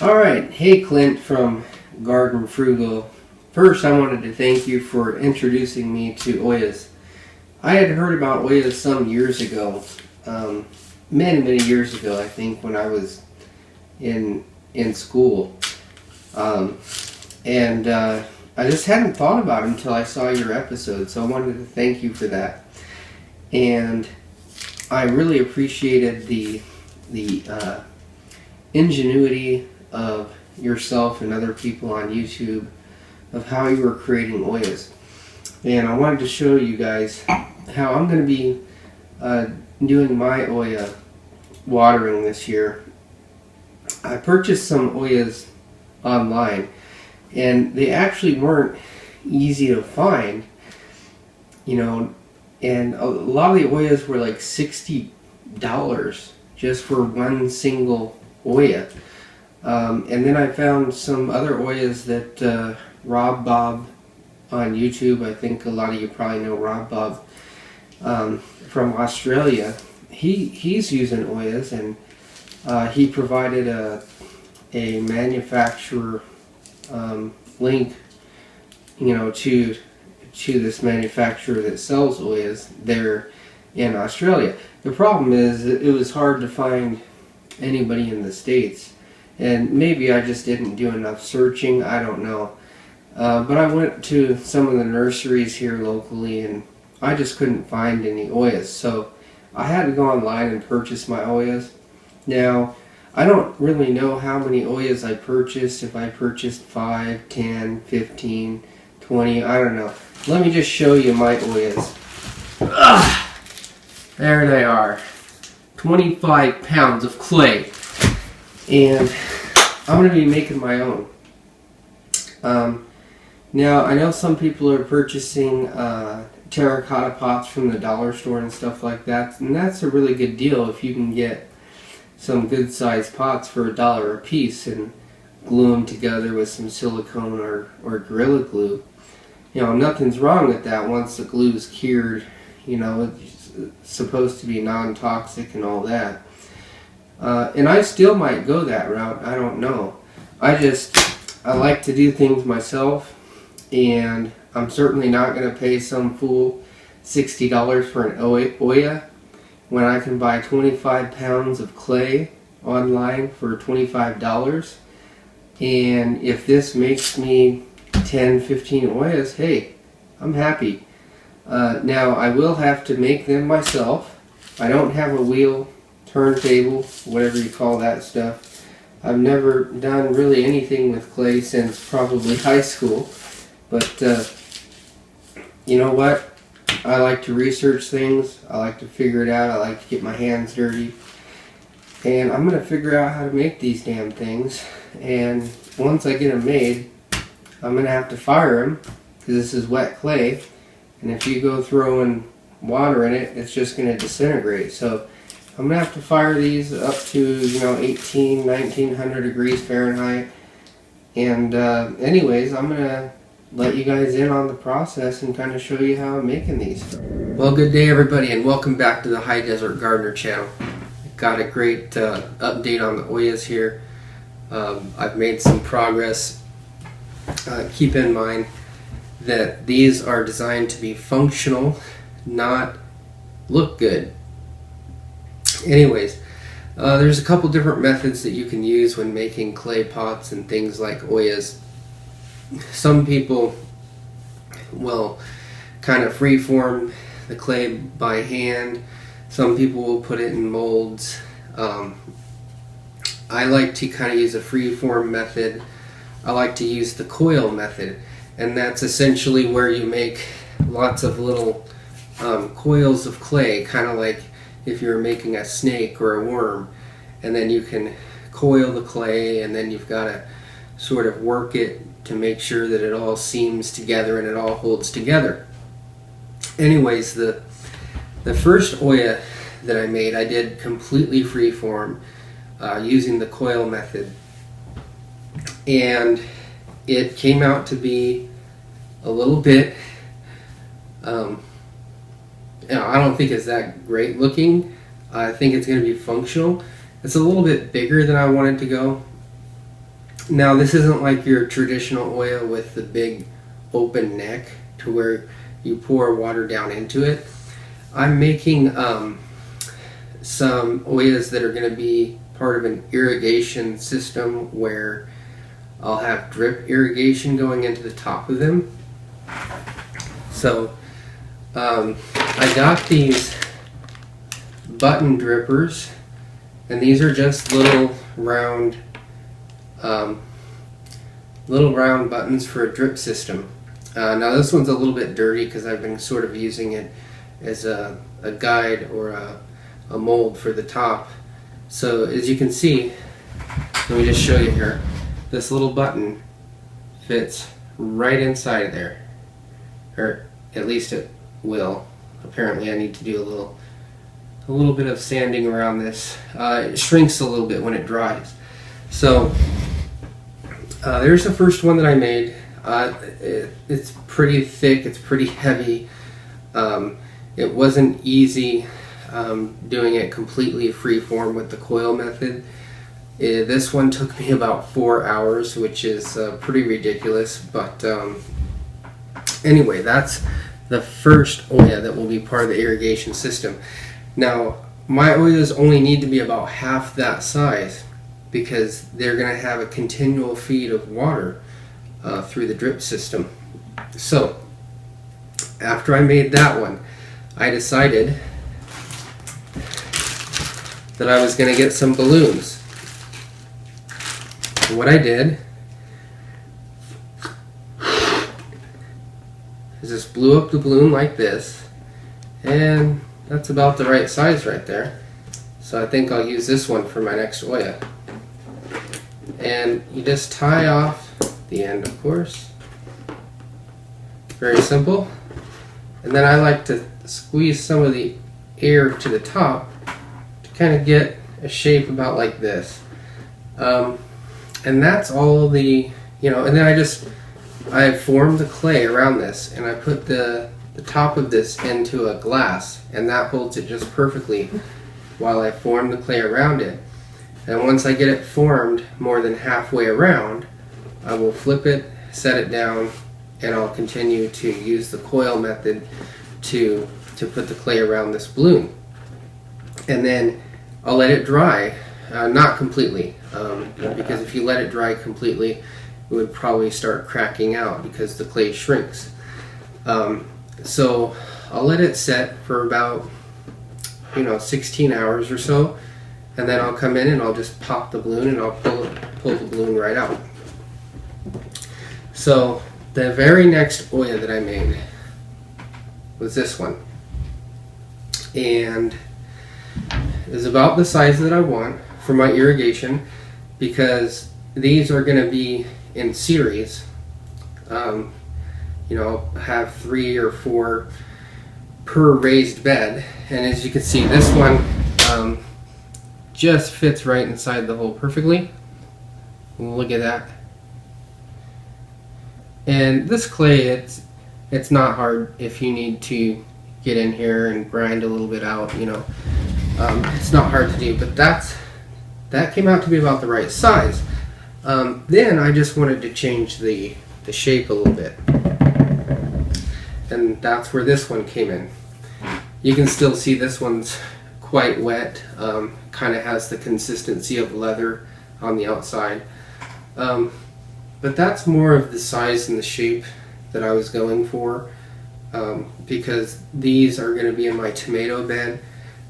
Alright, hey Clint from Garden Frugal. First, I wanted to thank you for introducing me to Ollas. I had heard about Ollas some years ago, many years ago, I think, when I was in school. I just hadn't thought about it until I saw your episode, so I wanted to thank you for that. And I really appreciated the ingenuity of yourself and other people on YouTube of how you were creating Ollas. And I wanted to show you guys how I'm going to be doing my Olla watering this year. I purchased some Ollas online, and they actually weren't easy to find, and a lot of the Ollas were like $60 just for one single Olla. And then I found some other Ollas that Rob Bob on YouTube, I think a lot of you probably know Rob Bob from Australia. He's using Ollas, and he provided a manufacturer link, to this manufacturer that sells Ollas there in Australia. The problem is that it was hard to find anybody in the States, and maybe I just didn't do enough searching, I don't know. But I went to some of the nurseries here locally, and I just couldn't find any Ollas, so I had to go online and purchase my Ollas. Now, I don't really know how many Ollas I purchased, if I purchased 5, 10, 15, 20, I don't know. Let me just show you my Ollas. There they are. 25 pounds of clay. And I'm going to be making my own. Now, I know some people are purchasing terracotta pots from the dollar store and stuff like that, and that's a really good deal if you can get some good sized pots for $1 a piece and glue them together with some silicone or Gorilla Glue. Nothing's wrong with that once the glue is cured. It's supposed to be non-toxic and all that. And I still might go that route, I don't know. I like to do things myself, and I'm certainly not going to pay some fool $60 for an Olla when I can buy 25 pounds of clay online for $25. And if this makes me 10, 15 Ollas, hey, I'm happy. Now, I will have to make them myself. I don't have a wheel, turntable, whatever you call that stuff. I've never done really anything with clay since probably high school. But, you know what? I like to research things. I like to figure it out. I like to get my hands dirty. And I'm going to figure out how to make these damn things. And once I get them made, I'm going to have to fire them, because this is wet clay. And if you go throwing water in it, it's just going to disintegrate. So I'm going to have to fire these up to, 1900 degrees Fahrenheit. And anyways, I'm going to let you guys in on the process and kind of show you how I'm making these. Well, good day everybody, and welcome back to the High Desert Gardener channel. Got a great update on the Ollas here. I've made some progress. Keep in mind that these are designed to be functional, not look good. Anyways, there's a couple different methods that you can use when making clay pots and things like Ollas. Some people will kind of freeform the clay by hand. Some people will put it in molds. I like to kind of use a freeform method. I like to use the Coil method, and that's essentially where you make lots of little coils of clay, kind of like if you're making a snake or a worm, and then you can coil the clay, and then you've got to sort of work it to make sure that it all seams together and it all holds together. Anyways, the first Olla that I made, I did completely freeform using the Coil method, and it came out to be a little bit I don't think it's that great looking. I think it's going to be functional. It's a little bit bigger than I wanted to go. Now this isn't like your traditional Olla with the big open neck to where you pour water down into it. I'm making some Ollas that are going to be part of an irrigation system where I'll have drip irrigation going into the top of them. So I got these button drippers, and these are just little round buttons for a drip system. Now this one's a little bit dirty because I've been sort of using it as a guide or a mold for the top. So as you can see, let me just show you here, this little button fits right inside there, or at least it will. Apparently I need to do a little bit of sanding around this. It shrinks a little bit when it dries. So there's the first one that I made. It's pretty thick, it's pretty heavy. It wasn't easy doing it completely freeform with the coil method. This one took me about 4 hours, which is pretty ridiculous, but anyway, that's the first Olla that will be part of the irrigation system. Now, my Ollas only need to be about half that size because they're going to have a continual feed of water through the drip system. So, after I made that one, I decided that I was going to get some balloons. And what I did is just blew up the balloon like this, and that's about the right size right there. So I think I'll use this one for my next Olla. And you just tie off the end, of course. Very simple. And then I like to squeeze some of the air to the top to kind of get a shape about like this. And that's all the, and then I formed the clay around this, and I put the top of this into a glass, and that holds it just perfectly while I form the clay around it. And once I get it formed more than halfway around, I will flip it, set it down, and I'll continue to use the coil method to put the clay around this balloon. And then I'll let it dry, not completely, because if you let it dry completely, it would probably start cracking out because the clay shrinks. So I'll let it set for about 16 hours or so, and then I'll come in and I'll just pop the balloon and I'll pull the balloon right out. So the very next Olla that I made was this one, and it was about the size that I want for my irrigation, because these are going to be in series. I'll have 3 or 4 per raised bed, and as you can see, this one just fits right inside the hole perfectly. Look at that. And this clay, it's not hard if you need to get in here and grind a little bit out, it's not hard to do, but that came out to be about the right size. Then I just wanted to change the shape a little bit, and that's where this one came in. You can still see this one's quite wet, kind of has the consistency of leather on the outside, but that's more of the size and the shape that I was going for, because these are going to be in my tomato bed.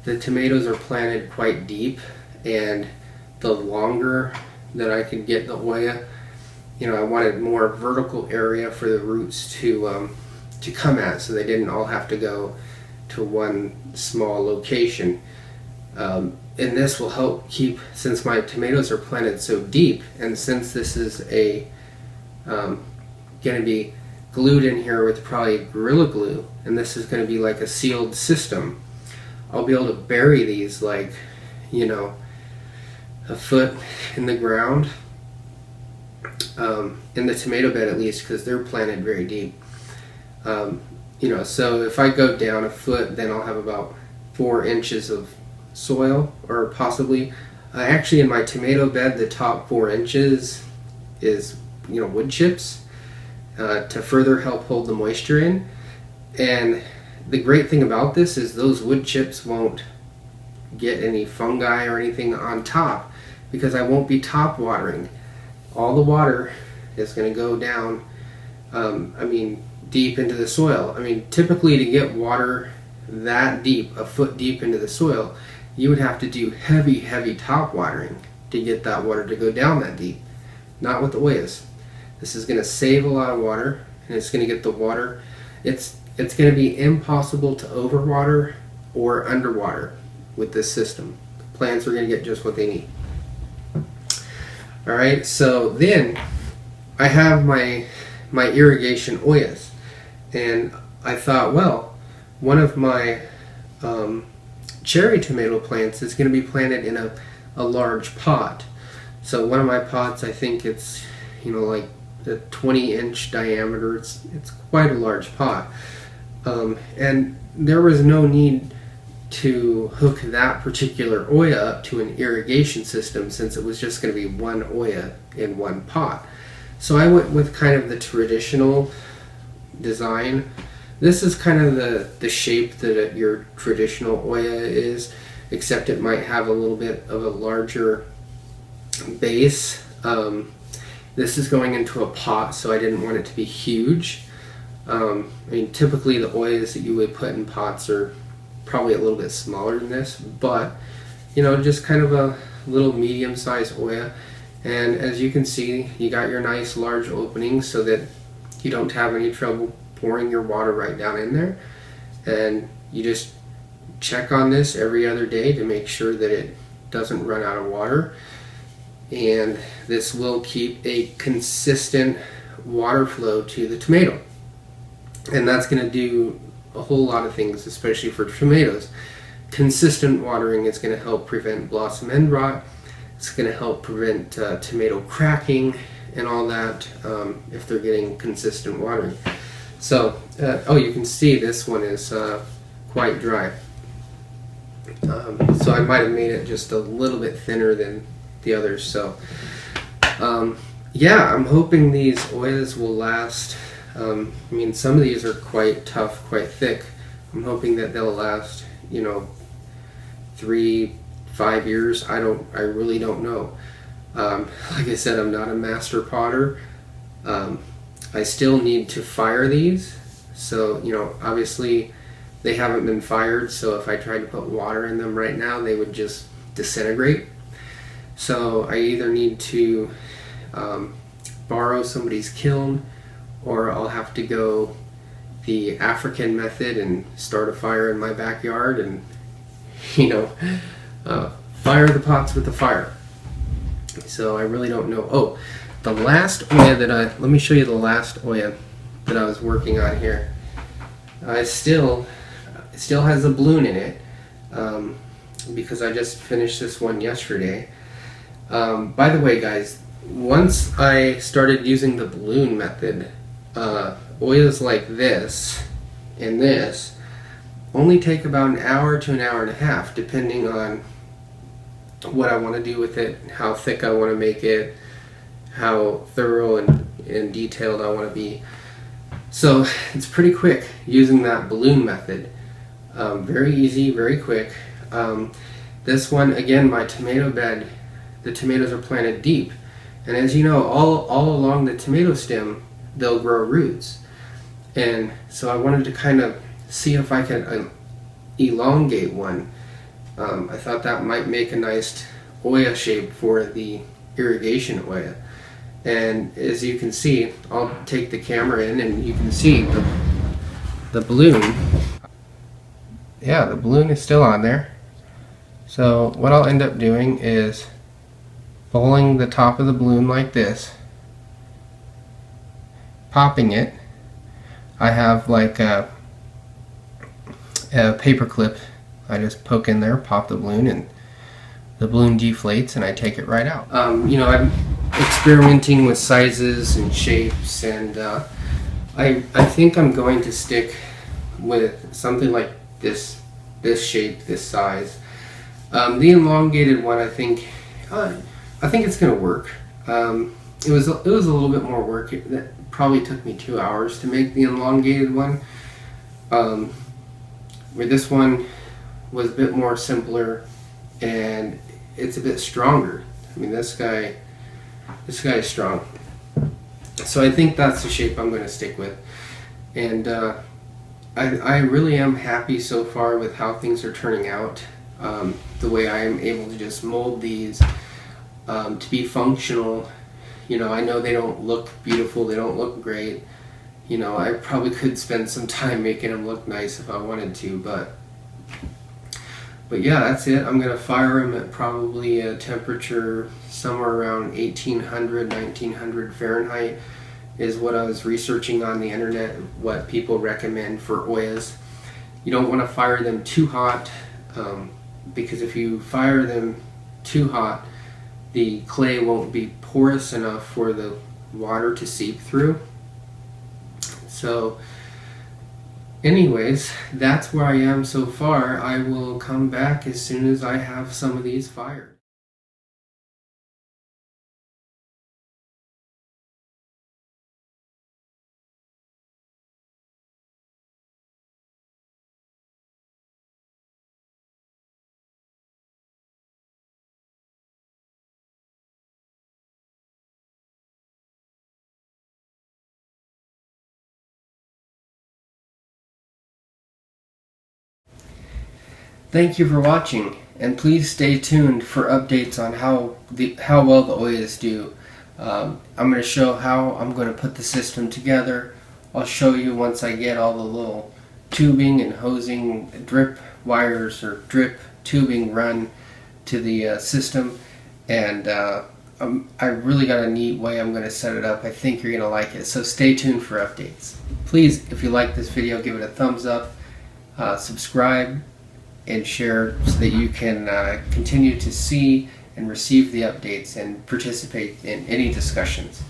The tomatoes are planted quite deep, and the longer that I could get the Olla, I wanted more vertical area for the roots to come at, so they didn't all have to go to one small location. And this will help keep, since my tomatoes are planted so deep, and since this is going to be glued in here with probably Gorilla Glue, and this is going to be like a sealed system, I'll be able to bury these like, a foot in the ground, in the tomato bed at least, because they're planted very deep. So if I go down a foot, then I'll have about 4 inches of soil, or possibly, actually in my tomato bed, the top 4 inches is, wood chips to further help hold the moisture in. And the great thing about this is those wood chips won't get any fungi or anything on top, because I won't be top watering. All the water is going to go down, deep into the soil. Typically to get water that deep, a foot deep into the soil, you would have to do heavy top watering to get that water to go down that deep. Not with the Ollas. This is going to save a lot of water, and it's going to get the water. It's going to be impossible to overwater or underwater with this system. Plants are going to get just what they need. Alright, so then I have my irrigation Ollas, and I thought, well, one of my cherry tomato plants is going to be planted in a large pot. So one of my pots, I think it's like a 20-inch diameter. It's quite a large pot, and there was no need to hook that particular Olla up to an irrigation system, since it was just going to be one Olla in one pot. So I went with kind of the traditional design. This is kind of the shape that your traditional Olla is, except it might have a little bit of a larger base. This is going into a pot, so I didn't want it to be huge. Typically the Ollas that you would put in pots are probably a little bit smaller than this, but just kind of a little medium-sized Olla. And as you can see, you got your nice large openings so that you don't have any trouble pouring your water right down in there. And you just check on this every other day to make sure that it doesn't run out of water, and this will keep a consistent water flow to the tomato. And that's going to do a whole lot of things, especially for tomatoes. Consistent watering is going to help prevent blossom end rot. It's going to help prevent tomato cracking and all that, if they're getting consistent watering. So, you can see this one is quite dry. So I might have made it just a little bit thinner than the others. So, yeah, I'm hoping these Ollas will last. Some of these are quite tough, quite thick. I'm hoping that they'll last, 3-5 years. I really don't know. Like I said, I'm not a master potter. I still need to fire these. So, obviously they haven't been fired, so if I tried to put water in them right now, they would just disintegrate. So I either need to borrow somebody's kiln, or I'll have to go the African method and start a fire in my backyard and, fire the pots with the fire. So I really don't know. Oh, the last Olla let me show you the last Olla that I was working on here. It still has a balloon in it, because I just finished this one yesterday. By the way, guys, once I started using the balloon method, Ollas like this and this only take about an hour to an hour and a half, depending on what I want to do with it, how thick I want to make it, how thorough and detailed I want to be. So it's pretty quick using that balloon method. Very easy, very quick. This one, again, my tomato bed, the tomatoes are planted deep. And as you know, all along the tomato stem, they'll grow roots. And so I wanted to kind of see if I could elongate one. I thought that might make a nice Olla shape for the irrigation Olla. And as you can see, I'll take the camera in and you can see the balloon. Yeah, the balloon is still on there. So what I'll end up doing is bowling the top of the balloon like this, popping it. I have like a paper clip. I just poke in there, pop the balloon, and the balloon deflates and I take it right out. I'm experimenting with sizes and shapes, and I think I'm going to stick with something like this shape, this size. The elongated one, I think it's going to work. it was a little bit more work. That probably took me 2 hours to make the elongated one. Where this one was a bit more simpler, and it's a bit stronger. I mean, this guy is strong. So I think that's the shape I'm going to stick with. And I really am happy so far with how things are turning out. The way I am able to just mold these to be functional. You know, I know they don't look beautiful, they don't look great. You know, I probably could spend some time making them look nice if I wanted to, but yeah, that's it. I'm going to fire them at probably a temperature somewhere around 1800, 1900 Fahrenheit is what I was researching on the internet, what people recommend for Ollas. You don't want to fire them too hot, because if you fire them too hot, the clay won't be porous enough for the water to seep through. So anyways, that's where I am so far. I will come back as soon as I have some of these fired. Thank you for watching, and please stay tuned for updates on how well the Ollas do. I'm going to show how I'm going to put the system together. I'll show you once I get all the little tubing and hosing, drip wires or drip tubing run to the system, and I really got a neat way I'm going to set it up. I think you're going to like it, so stay tuned for updates. Please, if you like this video, give it a thumbs up, subscribe, and share so that you can continue to see and receive the updates and participate in any discussions.